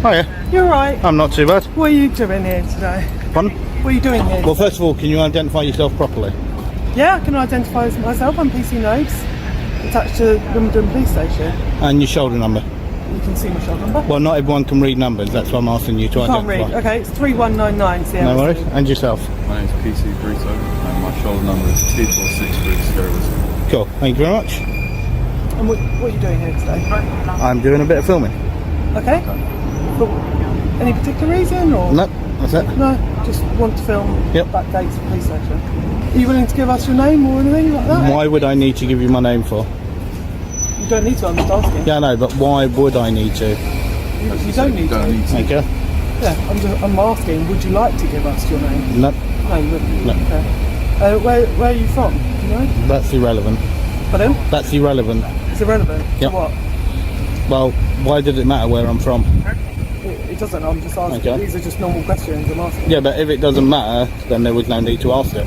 Hiya. You're right. I'm not too bad. What are you doing here today? Pardon? What are you doing here? Well, first of all, can you identify yourself properly? Yeah, I can identify myself. I'm PC Nodes, attached to Wimbledon Police Station. And your shoulder number? You can see my shoulder number. Well, not everyone can read numbers. That's why I'm asking you to Can't identify. read. Okay, it's 3199. See how No it's worries. doing. And yourself? My name's PC Brito and my shoulder number is 2463. Cool. Thank you very much. And what are you doing here today? I'm doing a bit of filming. Okay. For any particular reason or? No, that's it. No, just want to film Yep. back gates of the police station. Are you willing to give us your name or anything like that? Why would I need to give you my name for? You don't need to, I'm just asking. Yeah, I know, but why would I need to? You don't need to. Thank you. Yeah, I'm asking, would you like to give us your name? No, No, you wouldn't. No. Okay. Where are you from? Do you know? that's irrelevant. Pardon? That's irrelevant. It's irrelevant. Yep. To what? Well, why did it matter where I'm from? It doesn't, I'm just asking. Okay. These are just normal questions I'm asking. Yeah, but if it doesn't matter, then there was no need to ask it.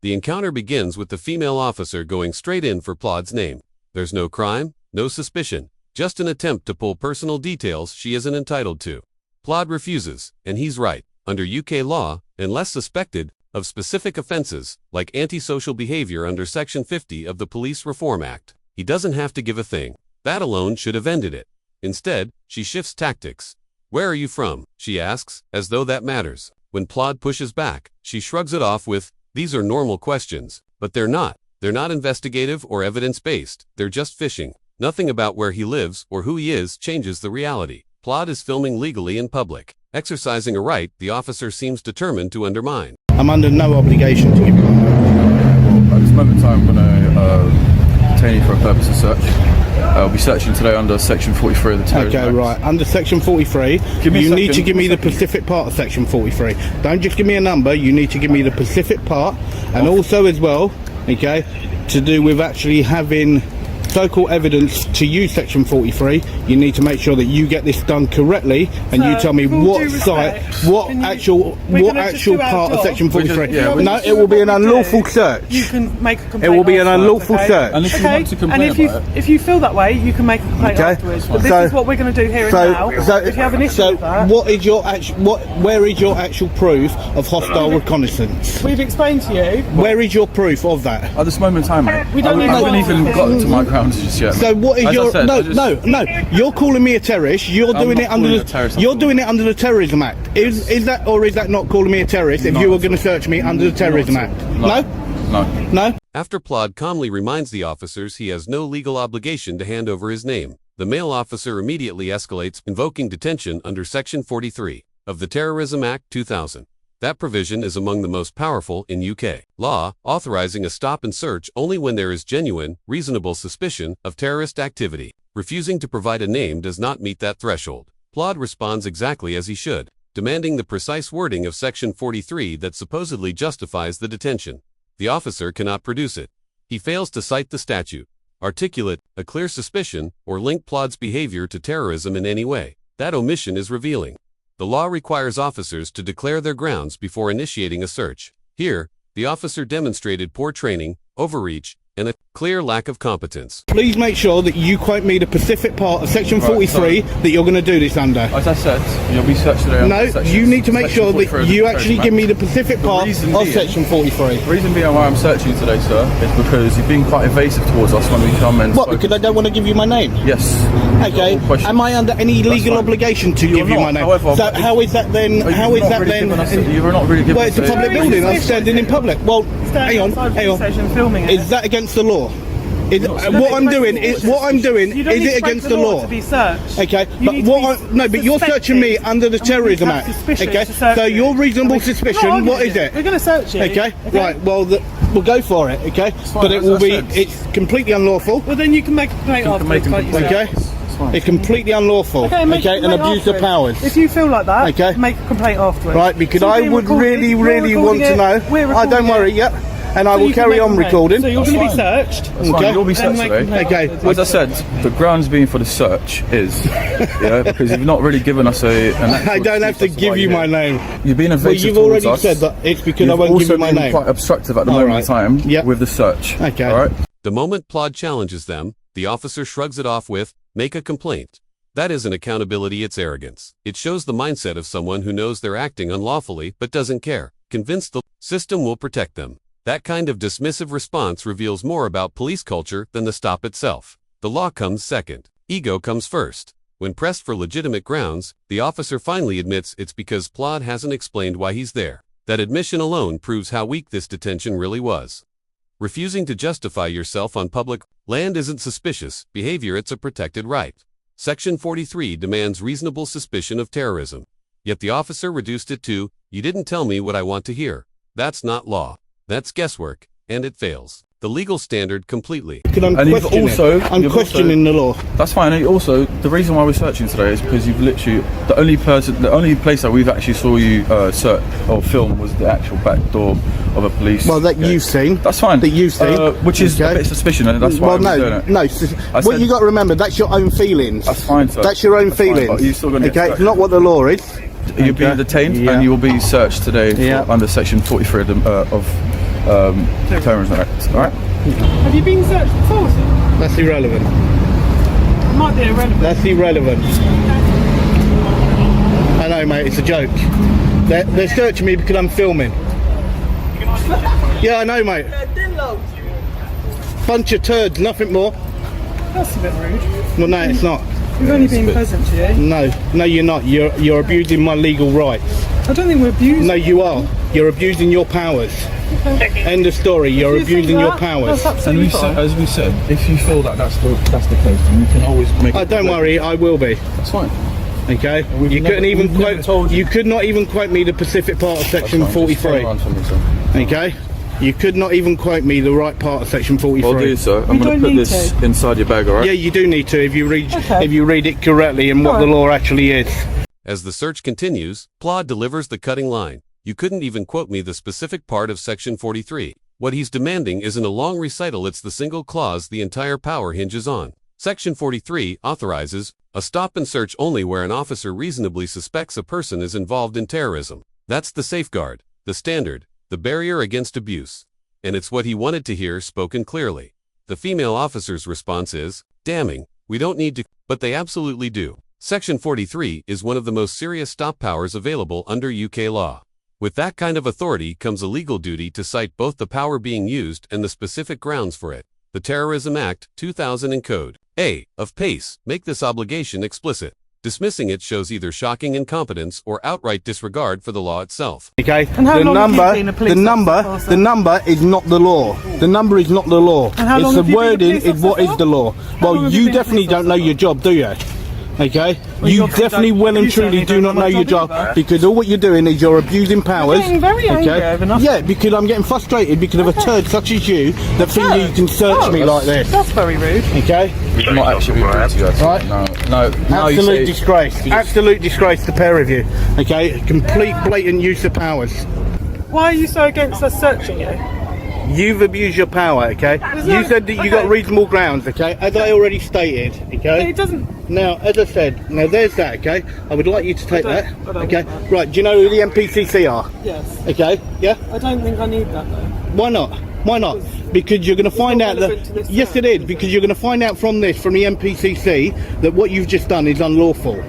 The encounter begins with the female officer going straight in for Plod's name. There's no crime, no suspicion, just an attempt to pull personal details she isn't entitled to. Plod refuses, and he's right. Under UK law, unless suspected of specific offenses, like antisocial behavior under Section 50 of the Police Reform Act, he doesn't have to give a thing. That alone should have ended it. Instead, she shifts tactics. "Where are you from?" she asks, as though that matters. When Plod pushes back, she shrugs it off with, "These are normal questions." But they're not. They're not investigative or evidence-based. They're just fishing. Nothing about where he lives or who he is changes the reality. Plod is filming legally in public, exercising a right the officer seems determined to undermine. I'm under no obligation to give you my name. Well, at this moment in time, I'm going to detain you for a purpose of search. I'll be searching today under Section 43 of the Terrorism Okay, Act. right. Under Section 43, Give me a you need to second, give me the give me a second. specific part of Section 43. Don't just give me a number, you need to give me the specific part. And also as well, okay, to do with actually having so-called evidence to use Section 43, you need to make sure that you get this done correctly, and you Sir, tell me with all what due site, respect, what can you- actual we're gonna just do our part of job. Section 43. yeah, we're No, just it will be an What we do, unlawful search. You can make a complaint. It will be an afterwards, unlawful okay? search. And if you Okay, want to complain and about it, if you feel that way, you can make a complaint Okay. afterwards. But this So- is what we're going to do here and now. If you have an issue with that, what is your where is your actual proof of hostile reconnaissance? we've explained to you. Where is your proof of that? at this moment in time, mate, We don't I need haven't to- even gotten to my grounds just yet. So what is As I your said, I just- no? You're calling me a terrorist. You're I'm doing not it under calling you the a terrorist, you're I'm doing it under the Terrorism Act. Is that, or is that not calling me a terrorist? If Not you were at going to all. search me under the Terrorism Not Act, at all. No. no. After Plod calmly reminds the officers he has no legal obligation to hand over his name, the male officer immediately escalates, invoking detention under Section 43 of the Terrorism Act 2000. That provision is among the most powerful in UK law, authorizing a stop and search only when there is genuine, reasonable suspicion of terrorist activity. Refusing to provide a name does not meet that threshold. Plod responds exactly as he should, demanding the precise wording of Section 43 that supposedly justifies the detention. The officer cannot produce it. He fails to cite the statute, articulate a clear suspicion, or link Plod's behavior to terrorism in any way. That omission is revealing. The law requires officers to declare their grounds before initiating a search. Here, the officer demonstrated poor training, overreach, and a clear lack of competence. Please make sure that you quote me the specific part of Section 43 that you're going to do this under. As I said, you'll be searched today under No, Section- you need to make Section sure 43 that of the you Terrorism actually Act. give me the specific The part reason of being- Section 43. The reason being why I'm searching you today, sir, is because you've been quite evasive towards us when we come and What? Because I don't want to give you my name. Yes. Okay. Question. Am I under any That's legal fine. obligation to You're give you not, my name? however, So but- how is that then? But How you've is not that really then? given us a- you're not really giving Well, it's a us public building. I'm standing in public. Well, hang on, outside the hang on. police station filming it. Is that against the law? Is, No, what I'm doing is You don't is need it to break against the law? to be searched. Okay, You but need to what? be No, but you're searching me suspected, under the and we need to Terrorism have Act. suspicion Okay, to search so you. your reasonable I mean, suspicion, we're not what is arguing it? We're going to search you. Okay, right. Well, we'll go for it. Okay, but it as will I be. said. It's completely unlawful. Well, then you can make a complaint You can make afterwards, a can't you, complaint. sir? Okay, It's fine. it's completely unlawful. Okay, make a Okay, and complaint abuse of afterwards. powers. If you feel like that, Okay. make a complaint afterwards. Right, because So I being would recorded, really, you're really want recording to know. it, we're Don't recording worry. it. Yep, and I So will you can carry make a on complaint. recording. So you're going to be That's searched. That's fine, Okay. you'll be And searched make today. complaint Okay. afterwards. As I said, the grounds being for the search is, yeah, because you've not really given us an actual I don't have to excuse as give why you you're my here. name. You've been Well, evasive you've towards already us. said that it's because I You've won't give also you my been name. quite obstructive at the All moment right. in time Yep. with the search. Okay. All right. The moment Plod challenges them, the officer shrugs it off with, "Make a complaint." That isn't accountability, it's arrogance. It shows the mindset of someone who knows they're acting unlawfully but doesn't care, convinced the system will protect them. That kind of dismissive response reveals more about police culture than the stop itself. The law comes second. Ego comes first. When pressed for legitimate grounds, the officer finally admits it's because Plod hasn't explained why he's there. That admission alone proves how weak this detention really was. Refusing to justify yourself on public land isn't suspicious behavior, it's a protected right. Section 43 demands reasonable suspicion of terrorism. Yet the officer reduced it to, "You didn't tell me what I want to hear." That's not law. That's guesswork, and it fails the legal standard completely. I'm questioning the law. That's fine. And also, the reason why we're searching today is because you've literally the only place that we've actually saw you search or film was the actual back door of a police. Well, that you've seen. That's fine. That you've seen, which is a bit suspicious, and that's why I'm doing it. No. What you got to remember, that's your own feelings. That's fine, sir. That's your own feelings. Fine, but you're still going to get it's not what the law is. You'll be detained and you will be searched today under Section 43 of Terrorism Act. All right. Have you been searched before, sir? That's irrelevant. It might be irrelevant. That's irrelevant. I know, mate, it's a joke. They're searching me because I'm filming. Yeah, I know, mate. Bunch of turds, nothing more. That's a bit rude. Well, no, it's not. We've only been pleasant to you. No, you're not. You're abusing my legal rights. I don't think we're abusing. No, you are. You're abusing your powers. Okay. End of story. You're abusing your powers. And as we said, if you feel that that's the case, then you can always make. Don't worry, I will be. That's fine. Okay. You could not even quote me the specific part of Section 43. Okay. You could not even quote me the right part of Section 43. I'll do so. I'm going to put this inside your bag, all right? Yeah, you do need to if you read it correctly and what the law actually is. As the search continues, Plod delivers the cutting line. You couldn't even quote me the specific part of Section 43. What he's demanding isn't a long recital, it's the single clause the entire power hinges on. Section 43 authorizes a stop and search only where an officer reasonably suspects a person is involved in terrorism. That's the safeguard, the standard, the barrier against abuse. And it's what he wanted to hear spoken clearly. The female officer's response is, "Damning, we don't need to," but they absolutely do. Section 43 is one of the most serious stop powers available under UK law. With that kind of authority comes a legal duty to cite both the power being used and the specific grounds for it. The Terrorism Act 2000 and Code A of PACE make this obligation explicit. Dismissing it shows either shocking incompetence or outright disregard for the law itself. Okay, and how long have you been a police officer? The number is not the law. The number is not the law. And how long it's have the you been a wording police is what officer? is the law. Well, you definitely don't know your job, do you? Okay, you definitely well and truly do not know your job because all what you're doing is you're abusing powers. You're getting very angry over nothing. Yeah, because I'm getting frustrated because of a turd such as you that think you can search me like this. That's very rude. Okay, we've not actually been rude to you. Right? No. Absolute disgrace. Absolute disgrace, the pair of you. Okay, complete blatant use of powers. Why are you so against us searching you? You've abused your power, okay? You said that you got reasonable grounds, okay? As I already stated, okay? It doesn't. Now, as I said, now there's that, okay? I would like you to take that, okay? Right, do you know who the MPCC are? Yes. Okay, yeah? I don't think I need that though. Why not? Why not? Because you're going to find out that... Yes, it is, because you're going to find out from the MPCC, that what you've just done is unlawful.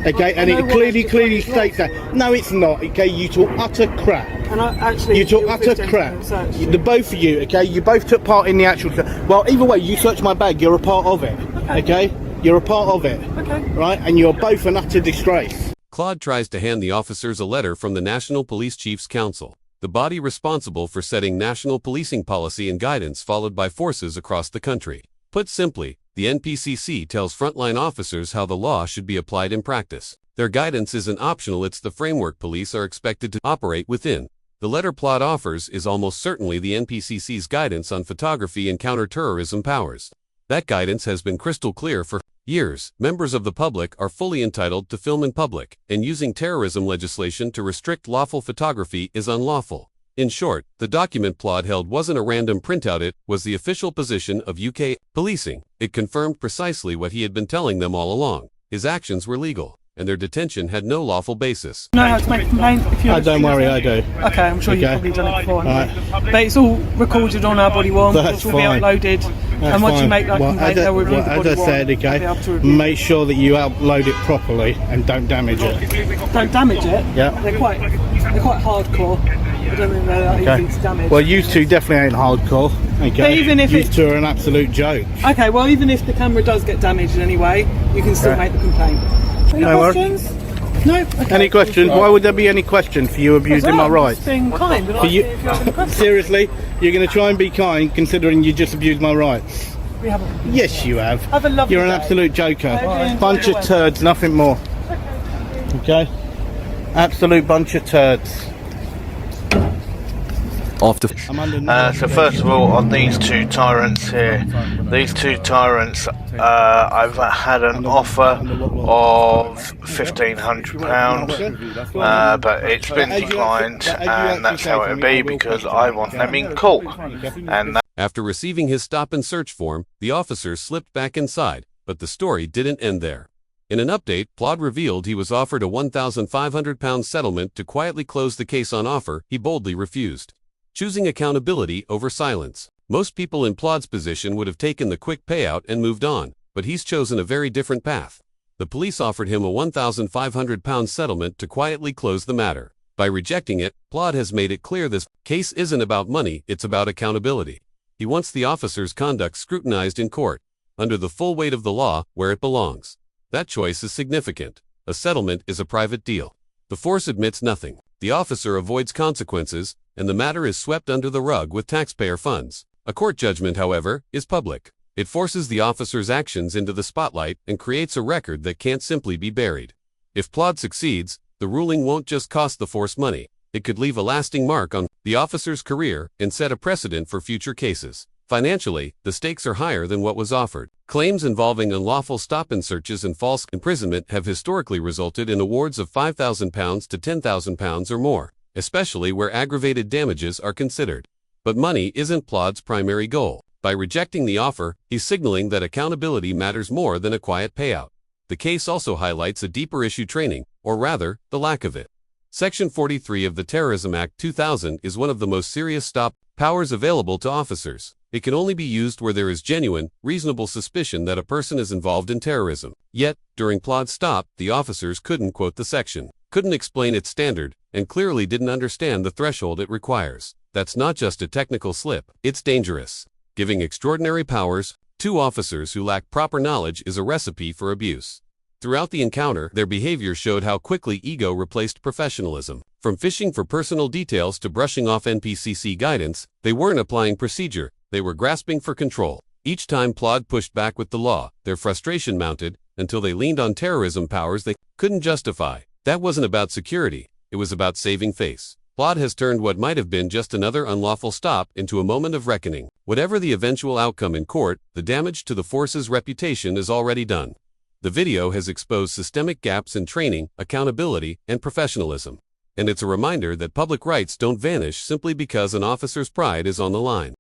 Okay, and it clearly states that. No, it's not, okay? You talk utter crap. And you talk utter crap. The both of you, okay? You both took part in the actual... Well, either way, you searched my bag, you're a part of it. Okay? You're a part of it. Okay. Right? And you're both an utter disgrace. Claude tries to hand the officers a letter from the National Police Chiefs Council, the body responsible for setting national policing policy and guidance followed by forces across the country. Put simply, the NPCC tells frontline officers how the law should be applied in practice. Their guidance isn't optional, it's the framework police are expected to operate within. The letter Plod offers is almost certainly the NPCC's guidance on photography and counter-terrorism powers. That guidance has been crystal clear for years. Members of the public are fully entitled to film in public, and using terrorism legislation to restrict lawful photography is unlawful. In short, the document Plod held wasn't a random printout, it was the official position of UK policing. It confirmed precisely what he had been telling them all along. His actions were legal, and their detention had no lawful basis. You know how to make a complaint if you don't worry, I do. Okay, I'm sure you've probably done it before. But it's all recorded on our body worn, which will be uploaded And once you fine. make that complaint, they'll review the as body I worn said, and be okay, able to review make sure that you upload it properly and don't damage it. Don't damage it. Yeah. They're quite hardcore. I don't think they're that Okay. easy to damage. Well, you two definitely ain't hardcore. Okay. But even if you it- two are an absolute joke. Okay, well, even if the camera does get damaged in any way, you can still Okay. make the complaint. Any No worries. questions? No? Okay. Any questions? Why would there be any question for you abusing my I'm rights? just being kind. And You, asking if you have any questions. seriously, you're going to try and be kind, considering you just abused my rights. We haven't. Yes, you have. Have a lovely You're an day. absolute joker. Hope you enjoy Bunch your of turds, nothing more. Okay? Absolute bunch of turds. After So first of all, on these two tyrants here, these two tyrants, I've had an offer of £1,500, but it's been declined, and that's how it'll be because I want them in court. And After receiving his stop and search form, the officers slipped back inside, but the story didn't end there. In an update, Plod revealed he was offered a £1,500 settlement to quietly close the case on offer. He boldly refused, choosing accountability over silence. Most people in Plod's position would have taken the quick payout and moved on, but he's chosen a very different path. The police offered him a £1,500 settlement to quietly close the matter. By rejecting it, Plod has made it clear this case isn't about money, it's about accountability. He wants the officer's conduct scrutinized in court, under the full weight of the law, where it belongs. That choice is significant. A settlement is a private deal. The force admits nothing. The officer avoids consequences, and the matter is swept under the rug with taxpayer funds. A court judgment, however, is public. It forces the officer's actions into the spotlight and creates a record that can't simply be buried. If Plod succeeds, the ruling won't just cost the force money. It could leave a lasting mark on the officer's career and set a precedent for future cases. Financially, the stakes are higher than what was offered. Claims involving unlawful stop-and searches and false imprisonment have historically resulted in awards of £5,000 to £10,000 or more, especially where aggravated damages are considered. But money isn't Plod's primary goal. By rejecting the offer, he's signaling that accountability matters more than a quiet payout. The case also highlights a deeper issue: training, or rather, the lack of it. Section 43 of the Terrorism Act 2000 is one of the most serious stop powers available to officers. It can only be used where there is genuine, reasonable suspicion that a person is involved in terrorism. Yet, during Plod's stop, the officers couldn't quote the section, couldn't explain its standard, and clearly didn't understand the threshold it requires. That's not just a technical slip, it's dangerous. Giving extraordinary powers to officers who lack proper knowledge is a recipe for abuse. Throughout the encounter, their behavior showed how quickly ego replaced professionalism. From fishing for personal details to brushing off NPCC guidance, they weren't applying procedure, they were grasping for control. Each time Plod pushed back with the law, their frustration mounted, until they leaned on terrorism powers they couldn't justify. That wasn't about security, it was about saving face. Plod has turned what might have been just another unlawful stop into a moment of reckoning. Whatever the eventual outcome in court, the damage to the force's reputation is already done. The video has exposed systemic gaps in training, accountability, and professionalism. And it's a reminder that public rights don't vanish simply because an officer's pride is on the line.